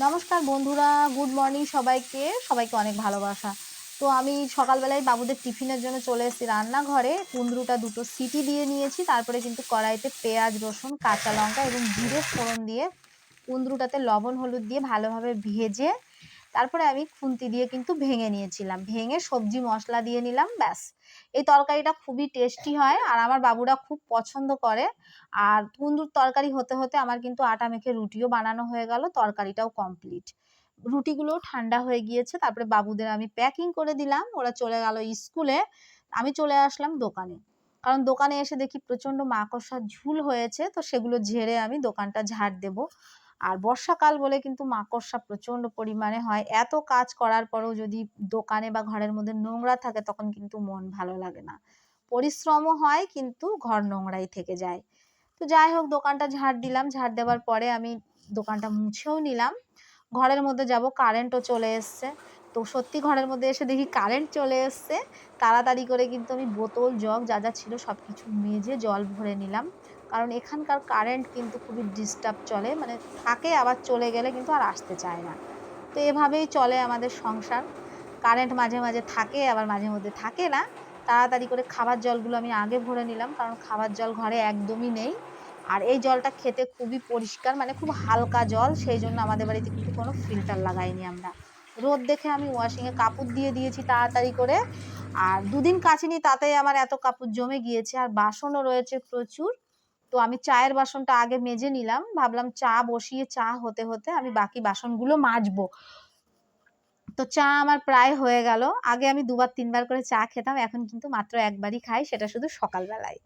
নমস্কার বন্ধুরা, good morning সবাইকে। সবাইকে অনেক ভালোবাসা। তো আমি সকালবেলায় বাবুদের টিফিনের জন্য চলে এসেছি রান্নাঘরে। কুমড়োটা দুটো সিটি দিয়ে নিয়েছি, তারপরে কিন্তু কড়াইতে পেঁয়াজ, রসুন, কাঁচা লঙ্কা এবং জিরে ফোড়ন দিয়ে কুমড়োটাতে লবণ হলুদ দিয়ে ভালোভাবে ভেজে তারপরে আমি খুন্তি দিয়ে কিন্তু ভেঙে নিয়েছিলাম। ভেঙে সবজি মশলা দিয়ে নিলাম, ব্যাস। এই তরকারিটা খুবই টেস্টি হয় আর আমার বাবুরা খুব পছন্দ করে। আর কুমড়োর তরকারি হতে হতে আমার কিন্তু আটা মেখে রুটিও বানানো হয়ে গেল, তরকারিটাও কমপ্লিট। রুটিগুলোও ঠান্ডা হয়ে গিয়েছে, তারপরে বাবুদের আমি প্যাকিং করে দিলাম, ওরা চলে গেল স্কুলে। আমি চলে আসলাম দোকানে, কারণ দোকানে এসে দেখি প্রচণ্ড মাকড়সার ঝুল হয়েছে, তো সেগুলো ঝেড়ে আমি দোকানটা ঝাড় দেব। আর বর্ষাকাল বলে কিন্তু মাকড়সা প্রচণ্ড পরিমাণে হয়। এত কাজ করার পরেও যদি দোকানে বা ঘরের মধ্যে নোংরা থাকে তখন কিন্তু মন ভালো লাগে না। পরিশ্রমও হয় কিন্তু ঘর নোংরাই থেকে যায়। তো যাই হোক, দোকানটা ঝাড় দিলাম, ঝাড় দেওয়ার পরে আমি দোকানটা মুছেও নিলাম। ঘরের মধ্যে যাব, কারেন্টও চলে এসছে। তো সত্যি ঘরের মধ্যে এসে দেখি কারেন্ট চলে এসছে। তাড়াতাড়ি করে কিন্তু আমি বোতল জগ যা যা ছিল সব কিছু মেজে জল ভরে নিলাম, কারণ এখানকার কারেন্ট কিন্তু খুবই ডিস্টার্ব চলে, মানে থাকে আবার চলে গেলে কিন্তু আর আসতে চায় না। তো এভাবেই চলে আমাদের সংসার। কারেন্ট মাঝে মাঝে থাকে, আবার মাঝে মধ্যে থাকে না। তাড়াতাড়ি করে খাবার জলগুলো আমি আগে ভরে নিলাম, কারণ খাবার জল ঘরে একদমই নেই। আর এই জলটা খেতে খুবই পরিষ্কার, মানে খুব হালকা জল, সেই জন্য আমাদের বাড়িতে কিন্তু কোনো ফিল্টার লাগাইনি আমরা। রোদ দেখে আমি ওয়াশিংয়ে কাপড় দিয়ে দিয়েছি তাড়াতাড়ি করে। আর দুদিন কাচিনি, তাতেই আমার এত কাপড় জমে গিয়েছে, আর বাসনও রয়েছে প্রচুর। তো আমি চায়ের বাসনটা আগে মেজে নিলাম, ভাবলাম চা বসিয়ে চা হতে হতে আমি বাকি বাসনগুলো মাজবো। তো চা আমার প্রায় হয়ে গেল। আগে আমি দুবার তিনবার করে চা খেতাম, এখন কিন্তু মাত্র একবারই খাই, সেটা শুধু সকালবেলায়।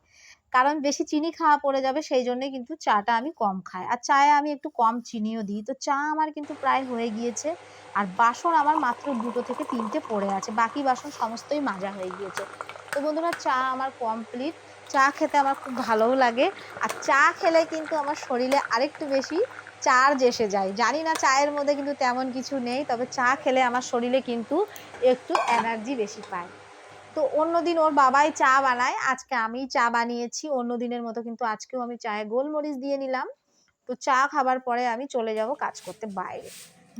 কারণ বেশি চিনি খাওয়া পড়ে যাবে, সেই জন্যই কিন্তু চাটা আমি কম খাই। আর চায়ে আমি একটু কম চিনিও দিই। তো চা আমার কিন্তু প্রায় হয়ে গিয়েছে। আর বাসন আমার মাত্র ২ থেকে ৩টে পড়ে আছে, বাকি বাসন সমস্তই মাজা হয়ে গিয়েছে। তো বন্ধুরা, চা আমার কমপ্লিট। চা খেতে আমার খুব ভালোও লাগে। আর চা খেলে কিন্তু আমার শরীরে আরেকটু বেশি চার্জ এসে যায়। জানি না চায়ের মধ্যে কিন্তু তেমন কিছু নেই, তবে চা খেলে আমার শরীরে কিন্তু একটু এনার্জি বেশি পায়। তো অন্যদিন ওর বাবাই চা বানায়, আজকে আমিই চা বানিয়েছি। অন্য দিনের মতো কিন্তু আজকেও আমি চায়ে গোলমরিচ দিয়ে নিলাম। তো চা খাবার পরে আমি চলে যাব কাজ করতে বাইরে।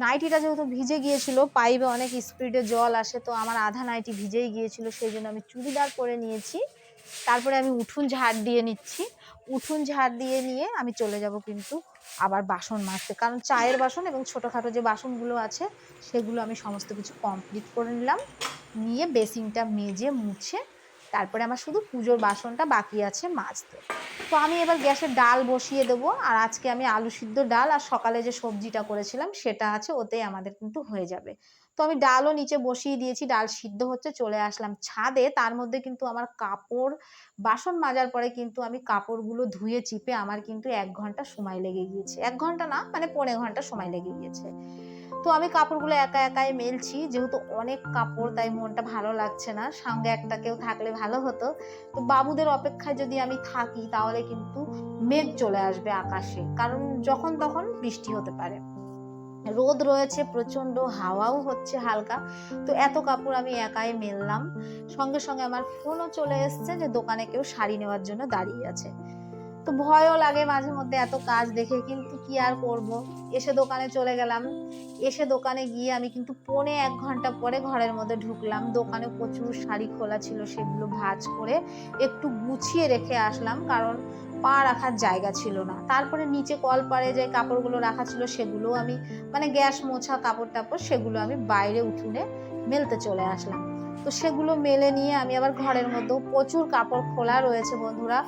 নাইটিটা যেহেতু ভিজে গিয়েছিল, পাইপে অনেক স্পিডে জল আসে, তো আমার আধা নাইটি ভিজেই গিয়েছিল, সেই জন্য আমি চুড়িদার পরে নিয়েছি। তারপরে আমি উঠোন ঝাড় দিয়ে নিচ্ছি। উঠোন ঝাড় দিয়ে নিয়ে আমি চলে যাব কিন্তু আবার বাসন মাজতে, কারণ চায়ের বাসন এবং ছোটোখাটো যে বাসনগুলো আছে সেগুলো আমি সমস্ত কিছু কমপ্লিট করে নিলাম। নিয়ে বেসিনটা মেজে মুছে তারপরে আমার শুধু পুজোর বাসনটা বাকি আছে মাজতে। তো আমি এবার গ্যাসে ডাল বসিয়ে দেবো। আর আজকে আমি আলু সিদ্ধ ডাল আর সকালে যে সবজিটা করেছিলাম সেটা আছে, ওতেই আমাদের কিন্তু হয়ে যাবে। তো আমি ডালও নিচে বসিয়ে দিয়েছি, ডাল সিদ্ধ হচ্ছে। চলে আসলাম ছাদে, তার মধ্যে কিন্তু আমার কাপড়, বাসন মাজার পরে কিন্তু আমি কাপড়গুলো ধুয়ে চিপে আমার কিন্তু ১ ঘন্টা সময় লেগে গিয়েছে। ১ ঘন্টা না, মানে পৌনে ঘন্টা সময় লেগে গিয়েছে। তো আমি কাপড়গুলো একা একাই মেলছি, যেহেতু অনেক কাপড় তাই মনটা ভালো লাগছে না, সঙ্গে একটা কেউ থাকলে ভালো হতো। তো বাবুদের অপেক্ষায় যদি আমি থাকি তাহলে কিন্তু মেঘ চলে আসবে আকাশে, কারণ যখন তখন বৃষ্টি হতে পারে। রোদ রয়েছে প্রচন্ড, হাওয়াও হচ্ছে হালকা। তো এত কাপড় আমি একাই মেললাম। সঙ্গে সঙ্গে আমার ফোনও চলে এসছে যে দোকানে কেউ শাড়ি নেওয়ার জন্য দাঁড়িয়ে আছে। তো ভয়ও লাগে মাঝে মধ্যে এত কাজ দেখে, কিন্তু কি আর করব। এসে দোকানে চলে গেলাম। এসে দোকানে গিয়ে আমি কিন্তু পৌনে ১ ঘন্টা পরে ঘরের মধ্যে ঢুকলাম। দোকানে প্রচুর শাড়ি খোলা ছিল, সেগুলো ভাঁজ করে একটু গুছিয়ে রেখে আসলাম, কারণ পা রাখার জায়গা ছিল না। তারপরে নিচে কলপাড়ে যে কাপড়গুলো রাখা ছিল সেগুলো আমি, মানে গ্যাস মোছা কাপড় টাপড়, সেগুলো আমি বাইরে উঠোনে মেলতে চলে আসলাম। তো সেগুলো মেলে নিয়ে আমি আবার ঘরের মধ্যেও প্রচুর কাপড় খোলা রয়েছে বন্ধুরা,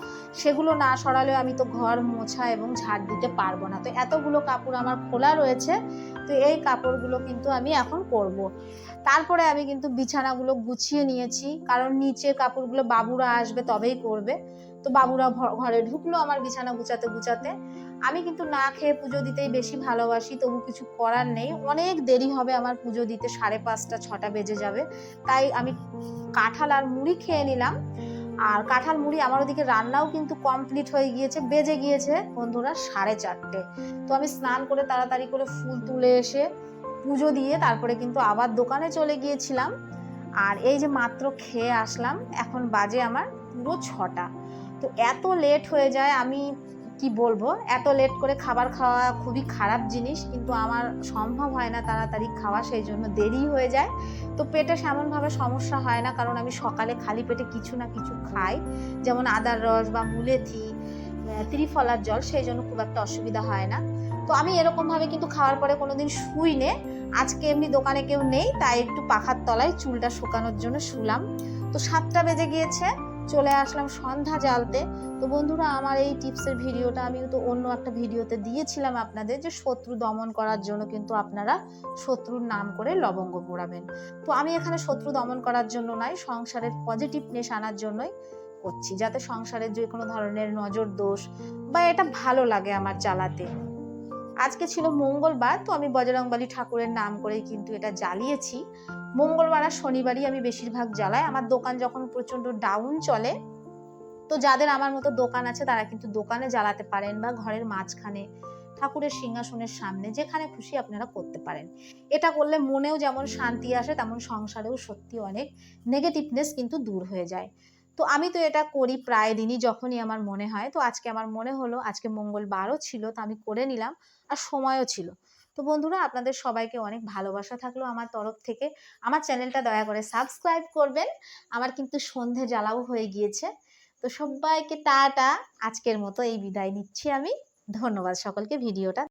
সেগুলো না সরালেও আমি তো ঘর মোছা এবং ঝাড় দিতে পারবো না। তো এতগুলো কাপড় আমার খোলা রয়েছে, তো এই কাপড়গুলো কিন্তু আমি এখন করব। তারপরে আমি কিন্তু বিছানাগুলো গুছিয়ে নিয়েছি, কারণ নিচে কাপড়গুলো বাবুরা আসবে তবেই করবে। তো বাবুরা ঘরে ঢুকলো আমার বিছানা গুছাতে গুছাতে। আমি কিন্তু না খেয়ে পুজো দিতেই বেশি ভালোবাসি, তবু কিছু করার নেই, অনেক দেরি হবে আমার পুজো দিতে, 5:30 6টা বেজে যাবে। তাই আমি কাঁঠাল আর মুড়ি খেয়ে নিলাম। আর কাঁঠাল মুড়ি আমার ওদিকে রান্নাও কিন্তু কমপ্লিট হয়ে গিয়েছে, বেজে গিয়েছে বন্ধুরা 4:30। তো আমি স্নান করে তাড়াতাড়ি করে ফুল তুলে এসে পুজো দিয়ে তারপরে কিন্তু আবার দোকানে চলে গিয়েছিলাম। আর এই যে মাত্র খেয়ে আসলাম, এখন বাজে আমার পুরো 6টা। তো এত লেট হয়ে যায়, আমি কি বলবো, এত লেট করে খাবার খাওয়া খুবই খারাপ জিনিস, কিন্তু আমার সম্ভব হয় না তাড়াতাড়ি খাওয়া, সেই জন্য দেরি হয়ে যায়। তো পেটে সেমনভাবে সমস্যা হয় না, কারণ আমি সকালে খালি পেটে কিছু না কিছু খাই, যেমন আদার রস বা মুলেথি, ত্রিফলার জল, সেই জন্য খুব একটা অসুবিধা হয় না। তো আমি এরকমভাবে কিন্তু খাওয়ার পরে কোনোদিন শুই নে। আজকে এমনি দোকানে কেউ নেই, তাই একটু পাখার তলায় চুলটা শুকানোর জন্য শুলাম। তো 7টা বেজে গিয়েছে, চলে আসলাম সন্ধ্যা জ্বালতে। তো বন্ধুরা, আমার এই টিপসের ভিডিওটা আমি তো অন্য একটা ভিডিওতে দিয়েছিলাম আপনাদের, যে শত্রু দমন করার জন্য কিন্তু আপনারা শত্রুর নাম করে লবঙ্গ পোড়াবেন। তো আমি এখানে শত্রু দমন করার জন্য নয়, সংসারের পজিটিভনেস আনার জন্যই করছি, যাতে সংসারের যে কোনো ধরনের নজর দোষ বা এটা ভালো লাগে আমার জ্বালাতে। আজকে ছিল মঙ্গলবার, তো আমি বজরংবলী ঠাকুরের নাম করেই কিন্তু এটা জ্বালিয়েছি। মঙ্গলবার আর শনিবারই আমি বেশিরভাগ জ্বালাই। আমার দোকান যখন প্রচন্ড ডাউন চলে, তো যাদের আমার মতো দোকান আছে তারা কিন্তু দোকানে জ্বালাতে পারেন, বা ঘরের মাঝখানে ঠাকুরের সিংহাসনের সামনে, যেখানে খুশি আপনারা করতে পারেন। এটা করলে মনেও যেমন শান্তি আসে, তেমন সংসারেও সত্যি অনেক নেগেটিভনেস কিন্তু দূর হয়ে যায়। তো আমি তো এটা করি প্রায় দিনই, যখনই আমার মনে হয়। তো আজকে আমার মনে হলো, আজকে মঙ্গলবারও ছিল, তো আমি করে নিলাম, আর সময়ও ছিল। তো বন্ধুরা, আপনাদের সবাইকে অনেক ভালোবাসা থাকলো আমার তরফ থেকে। আমার চ্যানেলটা দয়া করে সাবস্ক্রাইব করবেন। আমার কিন্তু সন্ধে জ্বালাও হয়ে গিয়েছে। তো সবাইকে টাটা, আজকের মতো এই বিদায় নিচ্ছি আমি। ধন্যবাদ সকলকে ভিডিওটা